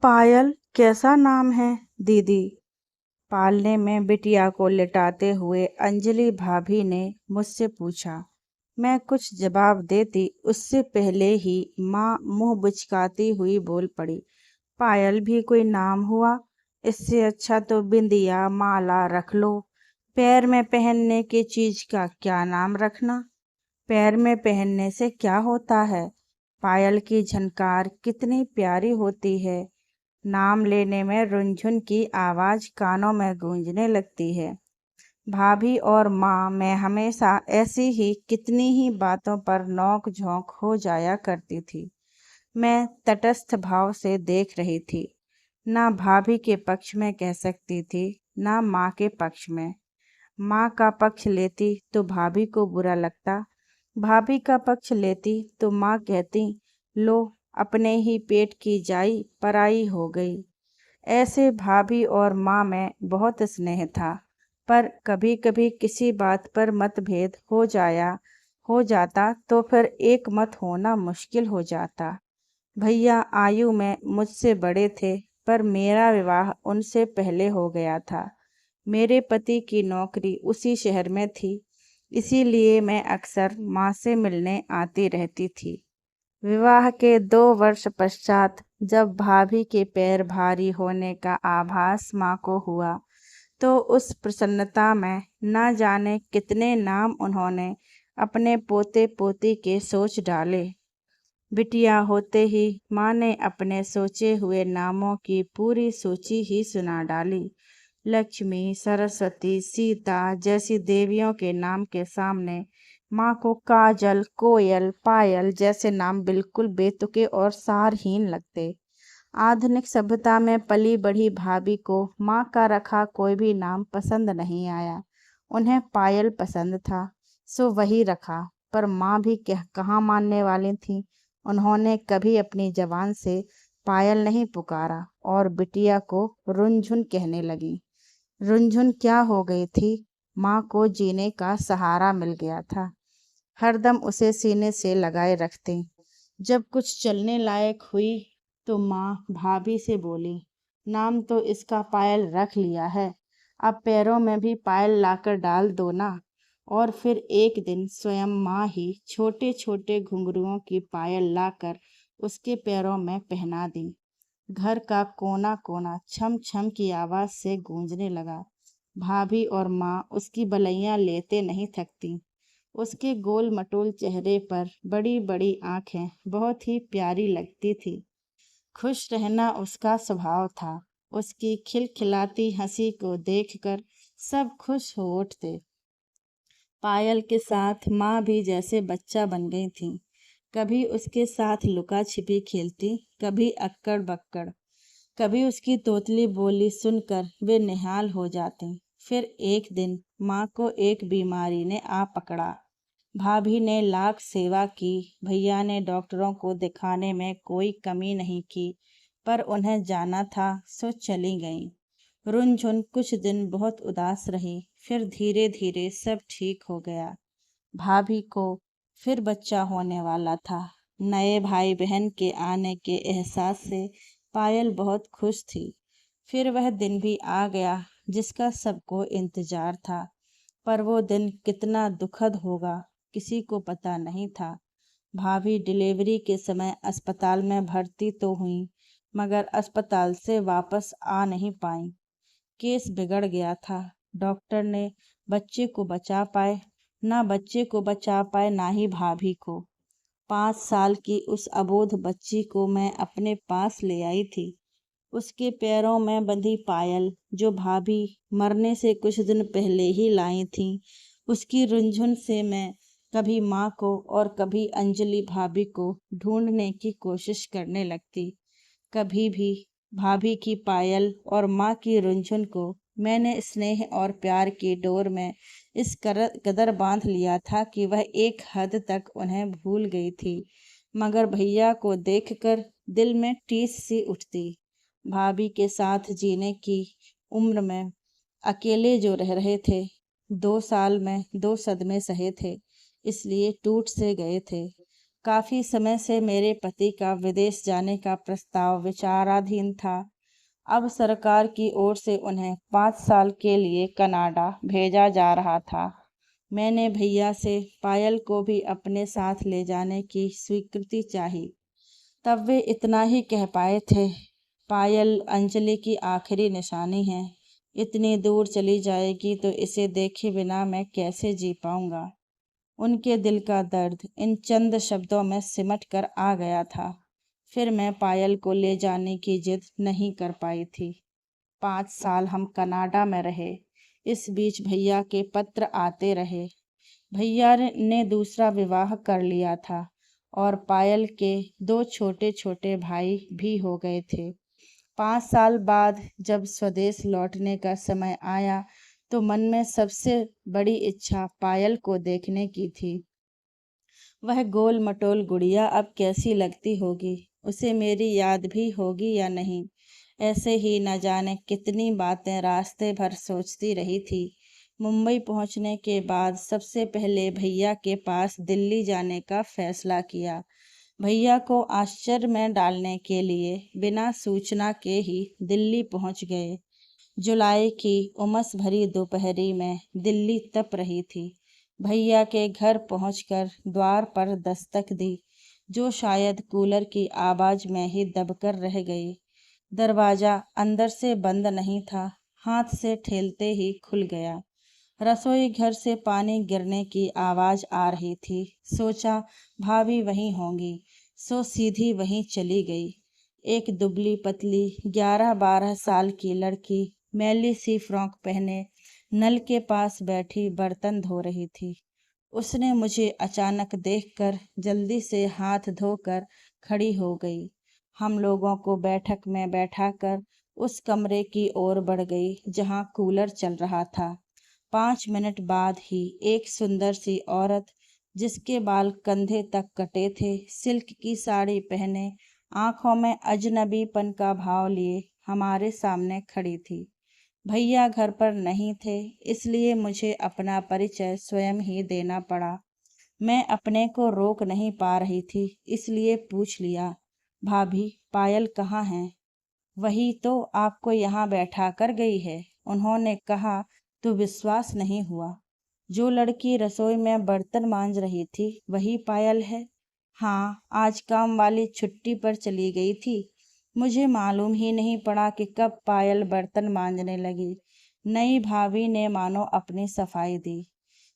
पायल कैसा नाम है दीदी। पालने में बिटिया को लिटाते हुए अंजलि भाभी ने मुझसे पूछा। मैं कुछ जवाब देती उससे पहले ही माँ मुंह बिचकाती हुई बोल पड़ी। पायल भी कोई नाम हुआ? इससे अच्छा तो बिंदिया माला रख लो। पैर में पहनने की चीज का क्या नाम रखना। पैर में पहनने से क्या होता है? पायल की झनकार कितनी प्यारी होती है। नाम लेने में रुनझुन की आवाज कानों में गूंजने लगती है। भाभी और माँ मैं हमेशा ऐसी ही कितनी ही बातों पर नोक झोंक हो जाया करती थी। मैं तटस्थ भाव से देख रही थी। ना भाभी के पक्ष में कह सकती थी, ना माँ के पक्ष में। माँ का पक्ष लेती तो भाभी को बुरा लगता, भाभी का पक्ष लेती तो माँ कहती, लो अपने ही पेट की जाई पराई हो गई। ऐसे भाभी और माँ में बहुत स्नेह था, पर कभी कभी किसी बात पर मतभेद हो जाता तो फिर एक मत होना मुश्किल हो जाता। भैया आयु में मुझसे बड़े थे, पर मेरा विवाह उनसे पहले हो गया था। मेरे पति की नौकरी उसी शहर में थी, इसीलिए मैं अक्सर माँ से मिलने आती रहती थी। विवाह के 2 वर्ष पश्चात जब भाभी के पैर भारी होने का आभास माँ को हुआ, तो उस प्रसन्नता में न जाने कितने नाम उन्होंने अपने पोते पोती के सोच डाले। बिटिया होते ही माँ ने अपने सोचे हुए नामों की पूरी सूची ही सुना डाली। लक्ष्मी, सरस्वती, सीता जैसी देवियों के नाम के सामने माँ को काजल, कोयल, पायल जैसे नाम बिल्कुल बेतुके और सारहीन लगते। आधुनिक सभ्यता में पली बढ़ी भाभी को माँ का रखा कोई भी नाम पसंद नहीं आया। उन्हें पायल पसंद था, सो वही रखा। पर माँ भी कहाँ मानने वाली थी। उन्होंने कभी अपनी जबान से पायल नहीं पुकारा और बिटिया को रुनझुन कहने लगी। रुनझुन क्या हो गई थी? माँ को जीने का सहारा मिल गया था। हरदम उसे सीने से लगाए रखती। जब कुछ चलने लायक हुई तो माँ भाभी से बोली, नाम तो इसका पायल रख लिया है, अब पैरों में भी पायल लाकर डाल दो ना। और फिर एक दिन स्वयं माँ ही छोटे छोटे घुंघरुओं की पायल लाकर उसके पैरों में पहना दी। घर का कोना कोना छम छम की आवाज से गूंजने लगा। भाभी और माँ उसकी बलैयां लेते नहीं थकती। उसके गोल मटोल चेहरे पर बड़ी बड़ी आंखें बहुत ही प्यारी लगती थी। खुश रहना उसका स्वभाव था। उसकी खिलखिलाती हंसी को देखकर सब खुश हो उठते। पायल के साथ माँ भी जैसे बच्चा बन गई थी। कभी उसके साथ लुका छिपी खेलती, कभी अक्कड़ बक्कड़। कभी उसकी तोतली बोली सुनकर वे निहाल हो जाते। फिर एक दिन माँ को एक बीमारी ने आ पकड़ा। भाभी ने लाख सेवा की, भैया ने डॉक्टरों को दिखाने में कोई कमी नहीं की, पर उन्हें जाना था सो चली गईं। रुनझुन कुछ दिन बहुत उदास रही, फिर धीरे धीरे सब ठीक हो गया। भाभी को फिर बच्चा होने वाला था। नए भाई बहन के आने के एहसास से पायल बहुत खुश थी। फिर वह दिन भी आ गया जिसका सबको इंतजार था, पर वो दिन कितना दुखद होगा किसी को पता नहीं था। भाभी डिलीवरी के समय अस्पताल में भर्ती तो हुई, मगर अस्पताल से वापस आ नहीं पाई। केस बिगड़ गया था। डॉक्टर ने बच्चे को बचा पाए, ना बच्चे को बचा पाए ना ही भाभी को। 5 साल की उस अबोध बच्ची को मैं अपने पास ले आई थी। उसके पैरों में बंधी पायल जो भाभी मरने से कुछ दिन पहले ही लाई थी, उसकी रुंझुन से मैं कभी माँ को और कभी अंजलि भाभी को ढूंढने की कोशिश करने लगती। कभी भी भाभी की पायल और माँ की रुंझुन को मैंने स्नेह और प्यार की डोर में इस कदर बांध लिया था कि वह एक हद तक उन्हें भूल गई थी। मगर भैया को देखकर दिल में टीस सी उठती। भाभी के साथ जीने की उम्र में अकेले जो रह रहे थे, 2 साल में 2 सदमे सहे थे, इसलिए टूट से गए थे। काफ़ी समय से मेरे पति का विदेश जाने का प्रस्ताव विचाराधीन था। अब सरकार की ओर से उन्हें 5 साल के लिए कनाडा भेजा जा रहा था। मैंने भैया से पायल को भी अपने साथ ले जाने की स्वीकृति चाही। तब वे इतना ही कह पाए थे, पायल अंजलि की आखिरी निशानी है। इतनी दूर चली जाएगी तो इसे देखे बिना मैं कैसे जी पाऊंगा। उनके दिल का दर्द इन चंद शब्दों में सिमट कर आ गया था। फिर मैं पायल को ले जाने की जिद नहीं कर पाई थी। 5 साल हम कनाडा में रहे। इस बीच भैया के पत्र आते रहे। भैया ने दूसरा विवाह कर लिया था और पायल के 2 छोटे छोटे भाई भी हो गए थे। 5 साल बाद जब स्वदेश लौटने का समय आया तो मन में सबसे बड़ी इच्छा पायल को देखने की थी। वह गोल मटोल गुड़िया अब कैसी लगती होगी, उसे मेरी याद भी होगी या नहीं। ऐसे ही न जाने कितनी बातें रास्ते भर सोचती रही थी। मुंबई पहुंचने के बाद सबसे पहले भैया के पास दिल्ली जाने का फैसला किया। भैया को आश्चर्य में डालने के लिए बिना सूचना के ही दिल्ली पहुंच गए। जुलाई की उमस भरी दोपहरी में दिल्ली तप रही थी। भैया के घर पहुंचकर द्वार पर दस्तक दी, जो शायद कूलर की आवाज में ही दबकर रह गई। दरवाजा अंदर से बंद नहीं था, हाथ से ठेलते ही खुल गया। रसोई घर से पानी गिरने की आवाज आ रही थी। सोचा भाभी वहीं होंगी, सो सीधी वहीं चली गई। एक दुबली पतली 11-12 साल की लड़की मैली सी फ्रॉक पहने नल के पास बैठी बर्तन धो रही थी। उसने मुझे अचानक देखकर जल्दी से हाथ धोकर खड़ी हो गई। हम लोगों को बैठक में बैठाकर उस कमरे की ओर बढ़ गई जहां कूलर चल रहा था। 5 मिनट बाद ही एक सुंदर सी औरत, जिसके बाल कंधे तक कटे थे, सिल्क की साड़ी पहने, आंखों में अजनबीपन का भाव लिए हमारे सामने खड़ी थी। भैया घर पर नहीं थे, इसलिए मुझे अपना परिचय स्वयं ही देना पड़ा। मैं अपने को रोक नहीं पा रही थी, इसलिए पूछ लिया, भाभी पायल कहाँ है? वही तो आपको यहाँ बैठा कर गई है, उन्होंने कहा। तो विश्वास नहीं हुआ। जो लड़की रसोई में बर्तन मांज रही थी वही पायल है। हाँ, आज काम वाली छुट्टी पर चली गई थी। मुझे मालूम ही नहीं पड़ा कि कब पायल बर्तन मांजने लगी। नई भाभी ने मानो अपनी सफाई दी।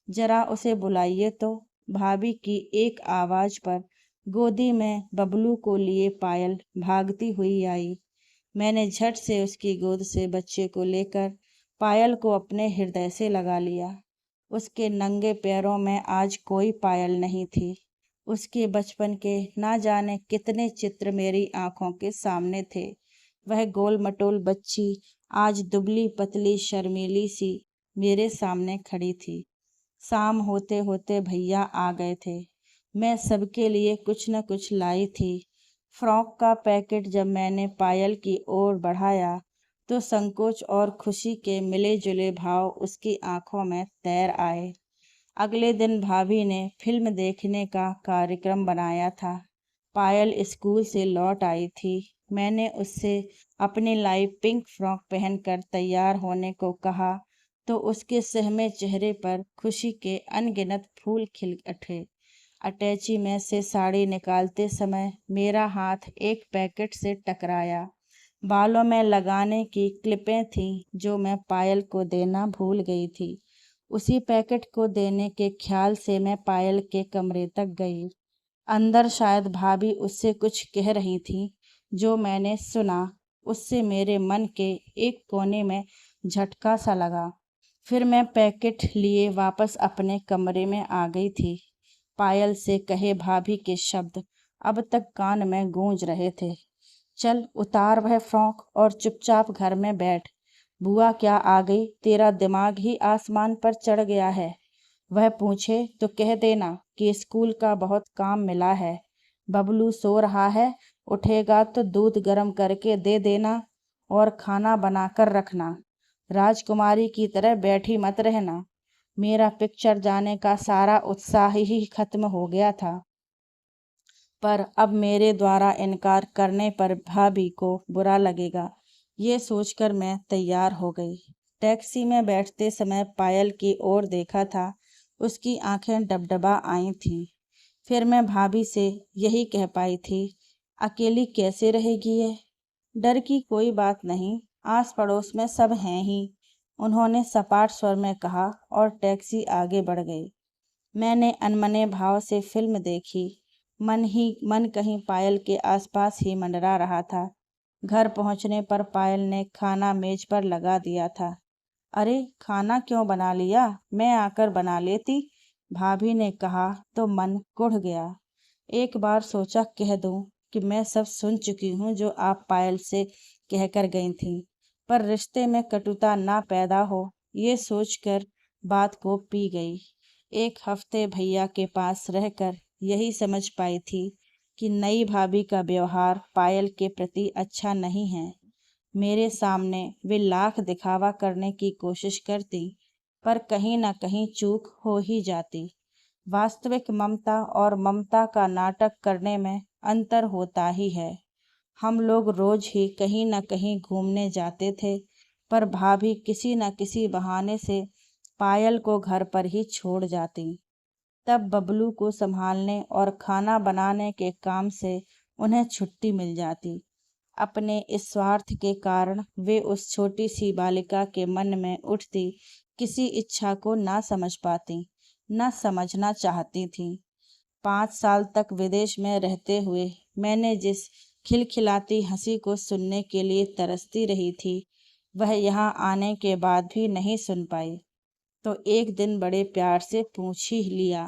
जरा उसे बुलाइए तो। भाभी की एक आवाज पर गोदी में बबलू को लिए पायल भागती हुई आई। मैंने झट से उसकी गोद से बच्चे को लेकर पायल को अपने हृदय से लगा लिया। उसके नंगे पैरों में आज कोई पायल नहीं थी। उसके बचपन के ना जाने कितने चित्र मेरी आंखों के सामने थे। वह गोल मटोल बच्ची आज दुबली पतली शर्मीली सी मेरे सामने खड़ी थी। शाम होते होते भैया आ गए थे। मैं सबके लिए कुछ न कुछ लाई थी। फ्रॉक का पैकेट जब मैंने पायल की ओर बढ़ाया तो संकोच और खुशी के मिले जुले भाव उसकी आंखों में तैर आए। अगले दिन भाभी ने फिल्म देखने का कार्यक्रम बनाया था। पायल स्कूल से लौट आई थी। मैंने उससे अपनी लाई पिंक फ्रॉक पहनकर तैयार होने को कहा तो उसके सहमे चेहरे पर खुशी के अनगिनत फूल खिल उठे। अटैची में से साड़ी निकालते समय मेरा हाथ एक पैकेट से टकराया। बालों में लगाने की क्लिपें थीं जो मैं पायल को देना भूल गई थी। उसी पैकेट को देने के ख्याल से मैं पायल के कमरे तक गई। अंदर शायद भाभी उससे कुछ कह रही थी जो मैंने सुना। उससे मेरे मन के एक कोने में झटका सा लगा। फिर मैं पैकेट लिए वापस अपने कमरे में आ गई थी। पायल से कहे भाभी के शब्द अब तक कान में गूंज रहे थे। चल उतार वह फ्रॉक और चुपचाप घर में बैठ। बुआ क्या आ गई, तेरा दिमाग ही आसमान पर चढ़ गया है। वह पूछे तो कह देना कि स्कूल का बहुत काम मिला है। बबलू सो रहा है, उठेगा तो दूध गर्म करके दे देना और खाना बनाकर रखना। राजकुमारी की तरह बैठी मत रहना। मेरा पिक्चर जाने का सारा उत्साह ही खत्म हो गया था। पर अब मेरे द्वारा इनकार करने पर भाभी को बुरा लगेगा, ये सोचकर मैं तैयार हो गई। टैक्सी में बैठते समय पायल की ओर देखा था, उसकी आंखें डबडबा आई थीं। फिर मैं भाभी से यही कह पाई थी, अकेली कैसे रहेगी ये? डर की कोई बात नहीं, आस पड़ोस में सब हैं ही, उन्होंने सपाट स्वर में कहा और टैक्सी आगे बढ़ गई। मैंने अनमने भाव से फिल्म देखी, मन ही मन कहीं पायल के आसपास ही मंडरा रहा था। घर पहुंचने पर पायल ने खाना मेज पर लगा दिया था। अरे खाना क्यों बना लिया, मैं आकर बना लेती, भाभी ने कहा तो मन कुढ़ गया। एक बार सोचा कह दूं कि मैं सब सुन चुकी हूँ जो आप पायल से कहकर गई थीं, पर रिश्ते में कटुता ना पैदा हो ये सोचकर बात को पी गई। एक हफ्ते भैया के पास रहकर यही समझ पाई थी कि नई भाभी का व्यवहार पायल के प्रति अच्छा नहीं है। मेरे सामने वे लाख दिखावा करने की कोशिश करती, पर कहीं न कहीं चूक हो ही जाती। वास्तविक ममता और ममता का नाटक करने में अंतर होता ही है। हम लोग रोज ही कहीं न कहीं घूमने जाते थे, पर भाभी किसी न किसी बहाने से पायल को घर पर ही छोड़ जाती। तब बबलू को संभालने और खाना बनाने के काम से उन्हें छुट्टी मिल जाती। अपने इस स्वार्थ के कारण वे उस छोटी सी बालिका के मन में उठती किसी इच्छा को ना समझ पाती, न समझना चाहती थीं। 5 साल तक विदेश में रहते हुए मैंने जिस खिलखिलाती हंसी को सुनने के लिए तरसती रही थी, वह यहाँ आने के बाद भी नहीं सुन पाई। तो एक दिन बड़े प्यार से पूछ ही लिया,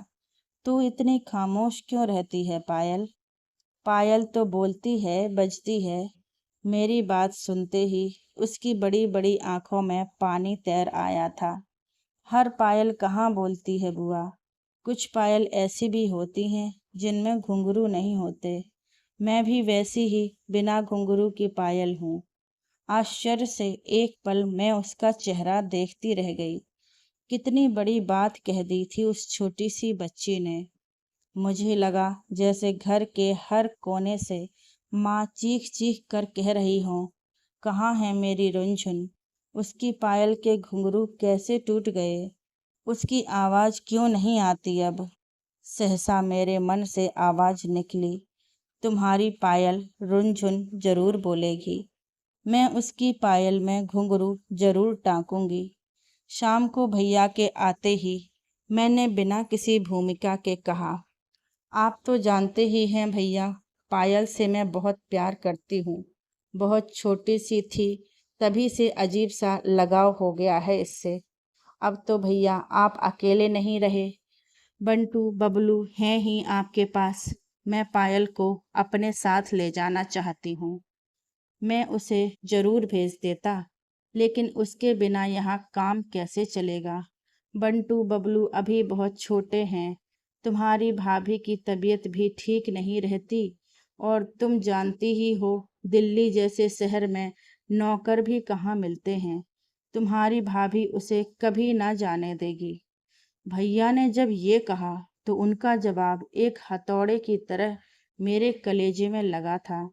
तू इतनी खामोश क्यों रहती है पायल? पायल तो बोलती है, बजती है। मेरी बात सुनते ही उसकी बड़ी बड़ी आंखों में पानी तैर आया था। हर पायल कहाँ बोलती है बुआ, कुछ पायल ऐसी भी होती हैं जिनमें घुंघरू नहीं होते। मैं भी वैसी ही बिना घुंघरू की पायल हूँ। आश्चर्य से एक पल मैं उसका चेहरा देखती रह गई। कितनी बड़ी बात कह दी थी उस छोटी सी बच्ची ने। मुझे लगा जैसे घर के हर कोने से माँ चीख चीख कर कह रही हो, कहाँ है मेरी रुनझुन? उसकी पायल के घुंघरू कैसे टूट गए? उसकी आवाज़ क्यों नहीं आती अब? सहसा मेरे मन से आवाज़ निकली, तुम्हारी पायल रुनझुन जरूर बोलेगी। मैं उसकी पायल में घुंघरू जरूर टाँकूंगी। शाम को भैया के आते ही मैंने बिना किसी भूमिका के कहा, आप तो जानते ही हैं भैया, पायल से मैं बहुत प्यार करती हूँ। बहुत छोटी सी थी, तभी से अजीब सा लगाव हो गया है इससे। अब तो भैया आप अकेले नहीं रहे, बंटू बबलू हैं ही आपके पास। मैं पायल को अपने साथ ले जाना चाहती हूँ। मैं उसे जरूर भेज देता, लेकिन उसके बिना यहाँ काम कैसे चलेगा? बंटू बबलू अभी बहुत छोटे हैं। तुम्हारी भाभी की तबीयत भी ठीक नहीं रहती, और तुम जानती ही हो दिल्ली जैसे शहर में नौकर भी कहाँ मिलते हैं। तुम्हारी भाभी उसे कभी ना जाने देगी। भैया ने जब ये कहा तो उनका जवाब एक हथौड़े की तरह मेरे कलेजे में लगा था।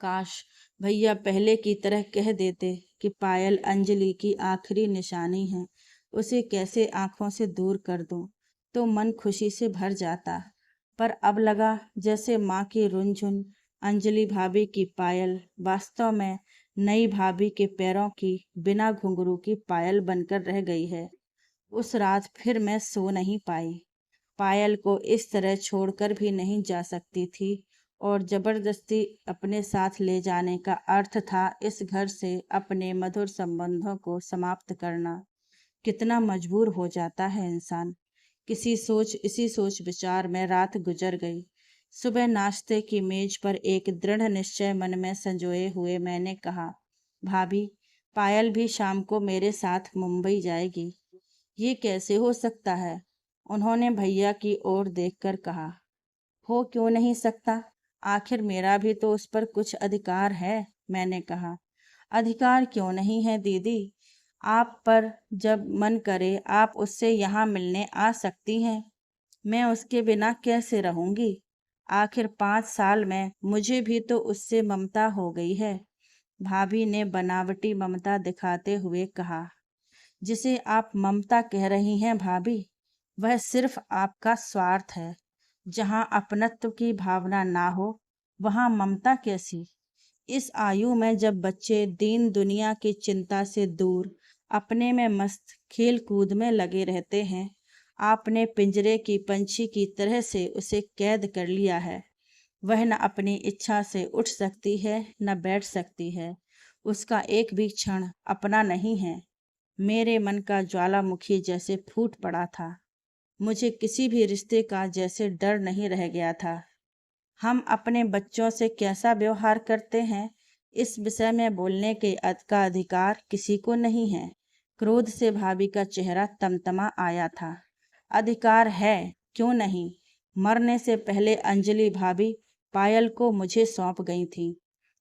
काश भैया पहले की तरह कह देते कि पायल अंजलि की आखिरी निशानी है, उसे कैसे आंखों से दूर कर दूं, तो मन खुशी से भर जाता। पर अब लगा जैसे माँ की रुनझुन अंजलि भाभी की पायल वास्तव में नई भाभी के पैरों की बिना घुंघरू की पायल बनकर रह गई है। उस रात फिर मैं सो नहीं पाई। पायल को इस तरह छोड़कर भी नहीं जा सकती थी, और जबरदस्ती अपने साथ ले जाने का अर्थ था इस घर से अपने मधुर संबंधों को समाप्त करना। कितना मजबूर हो जाता है इंसान। इसी सोच विचार में रात गुजर गई। सुबह नाश्ते की मेज पर एक दृढ़ निश्चय मन में संजोए हुए मैंने कहा, भाभी पायल भी शाम को मेरे साथ मुंबई जाएगी। ये कैसे हो सकता है? उन्होंने भैया की ओर देखकर कहा। हो क्यों नहीं सकता, आखिर मेरा भी तो उस पर कुछ अधिकार है, मैंने कहा। अधिकार क्यों नहीं है दीदी, आप पर जब मन करे आप उससे यहाँ मिलने आ सकती हैं। मैं उसके बिना कैसे रहूंगी? आखिर 5 साल में मुझे भी तो उससे ममता हो गई है। भाभी ने बनावटी ममता दिखाते हुए कहा। जिसे आप ममता कह रही हैं भाभी, वह सिर्फ आपका स्वार्थ है। जहाँ अपनत्व की भावना ना हो, वहाँ ममता कैसी? इस आयु में जब बच्चे दीन दुनिया की चिंता से दूर अपने में मस्त खेल कूद में लगे रहते हैं, आपने पिंजरे की पंछी की तरह से उसे कैद कर लिया है। वह न अपनी इच्छा से उठ सकती है, न बैठ सकती है। उसका एक भी क्षण अपना नहीं है। मेरे मन का ज्वालामुखी जैसे फूट पड़ा था। मुझे किसी भी रिश्ते का जैसे डर नहीं रह गया था। हम अपने बच्चों से कैसा व्यवहार करते हैं, इस विषय में बोलने के का अधिकार किसी को नहीं है। क्रोध से भाभी का चेहरा तमतमा आया था। अधिकार है, क्यों नहीं? मरने से पहले अंजलि भाभी पायल को मुझे सौंप गई थी।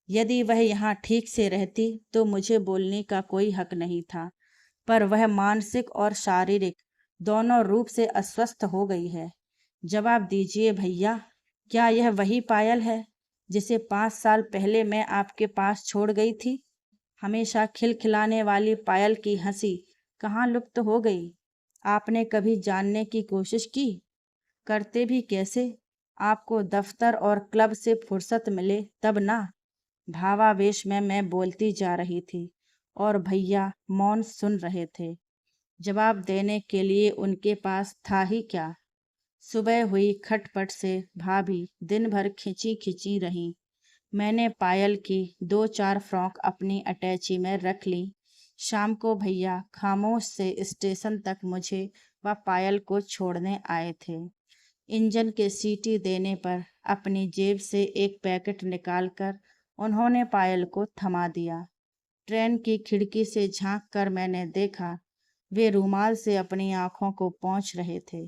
यदि वह यहाँ ठीक से रहती तो मुझे बोलने का कोई हक नहीं था। पर वह मानसिक और शारीरिक दोनों रूप से अस्वस्थ हो गई है। जवाब दीजिए भैया, क्या यह वही पायल है जिसे 5 साल पहले मैं आपके पास छोड़ गई थी? हमेशा खिलखिलाने वाली पायल की हंसी कहाँ लुप्त हो गई? आपने कभी जानने की कोशिश की? करते भी कैसे? आपको दफ्तर और क्लब से फुर्सत मिले तब ना। भावावेश में मैं बोलती जा रही थी और भैया मौन सुन रहे थे। जवाब देने के लिए उनके पास था ही क्या। सुबह हुई खटपट से भाभी दिन भर खिंची खिंची रहीं। मैंने पायल की 2-4 फ्रॉक अपनी अटैची में रख ली। शाम को भैया खामोश से स्टेशन तक मुझे व पायल को छोड़ने आए थे। इंजन के सीटी देने पर अपनी जेब से एक पैकेट निकालकर उन्होंने पायल को थमा दिया। ट्रेन की खिड़की से झांक कर मैंने देखा, वे रूमाल से अपनी आंखों को पोंछ रहे थे।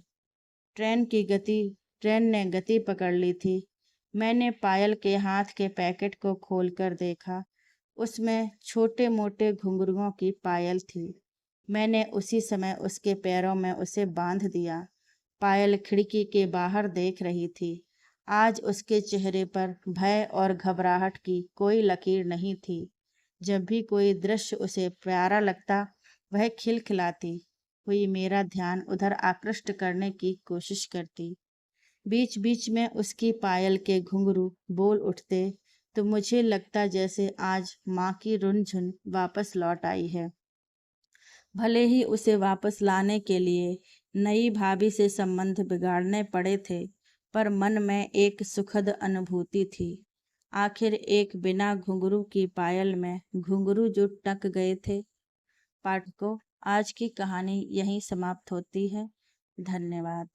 ट्रेन ने गति पकड़ ली थी। मैंने पायल के हाथ के पैकेट को खोलकर देखा। उसमें छोटे मोटे घुंघरुओं की पायल थी। मैंने उसी समय उसके पैरों में उसे बांध दिया। पायल खिड़की के बाहर देख रही थी। आज उसके चेहरे पर भय और घबराहट की कोई लकीर नहीं थी। जब भी कोई दृश्य उसे प्यारा लगता, वह खिलखिलाती हुई मेरा ध्यान उधर आकृष्ट करने की कोशिश करती। बीच बीच में उसकी पायल के घुंघरू बोल उठते तो मुझे लगता जैसे आज माँ की रुनझुन वापस लौट आई है। भले ही उसे वापस लाने के लिए नई भाभी से संबंध बिगाड़ने पड़े थे, पर मन में एक सुखद अनुभूति थी। आखिर एक बिना घुंघरू की पायल में घुंघरू जो टक गए थे। पाठकों, आज की कहानी यहीं समाप्त होती है। धन्यवाद।